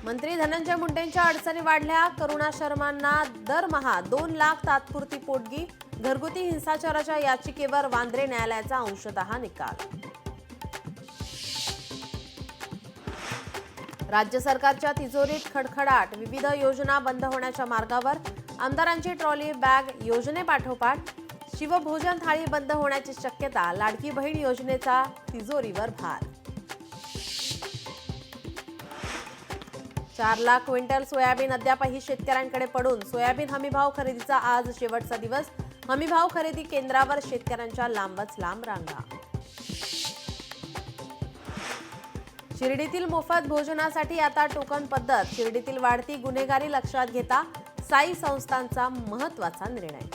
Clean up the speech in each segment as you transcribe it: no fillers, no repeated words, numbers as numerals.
मंत्री धनंजय मुंडेंच्या अडचणी वाढल्या. करुणा शर्मांना दरमहा 2 लाख तात्पुरती पोटगी. घरगुती हिंसाचाराच्या याचिकेवर वांद्रे न्यायालयाचा अंशतः निकाल. राज्य सरकारच्या तिजोरीत खडखडाट. विविध योजना बंद होण्याच्या मार्गावर. आमदारांची ट्रॉली बॅग योजनेपाठोपाठ. शिवभोजन थाळी बंद होण्याची शक्यता. लाडकी बहीण योजनेचा तिजोरीवर भार. 4 लाख क्विंटल सोयाबीन अद्यापही शेतकऱ्यांकडे पडून. सोयाबीन हमीभाव खरेदीचा आज शेवटचा दिवस. हमीभाव खरेदी केंद्रावर शेतकऱ्यांच्या लांबच लांब रांगा. शिर्डीतील मोफत भोजनासाठी आता टोकन पद्धत. शिर्डीतील वाढती गुन्हेगारी लक्षात घेता साई संस्थांचा महत्त्वाचा निर्णय.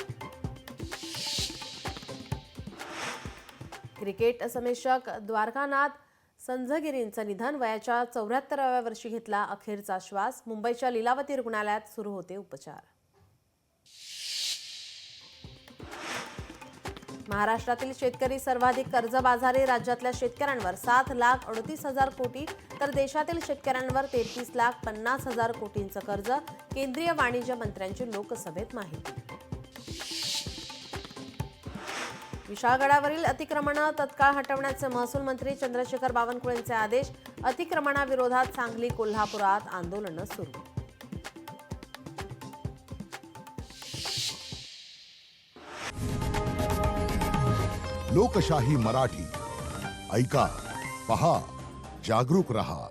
क्रिकेट समीक्षक द्वारकानाथ संझगिरींचं निधन. वयाच्या 74व्या वर्षी घेतला अखेरचा श्वास. मुंबईच्या लीलावती रुग्णालयात सुरू होते उपचार. महाराष्ट्रातील शेतकरी सर्वाधिक कर्जबाजारी. राज्यातल्या शेतकऱ्यांवर 7,38,000 कोटी तर देशातील शेतकऱ्यांवर 33,50,000 कोटींचं कर्ज. केंद्रीय वाणिज्य मंत्र्यांची लोकसभेत माहिती. विशाळगडावरील अतिक्रमणं तत्काळ हटवण्याचे महसूल मंत्री चंद्रशेखर बावनकुळेंचे आदेश. अतिक्रमणाविरोधात सांगली कोल्हापुरात आंदोलनं सुरू. लोकशाही मराठी ऐका, पहा, जागरूक रहा.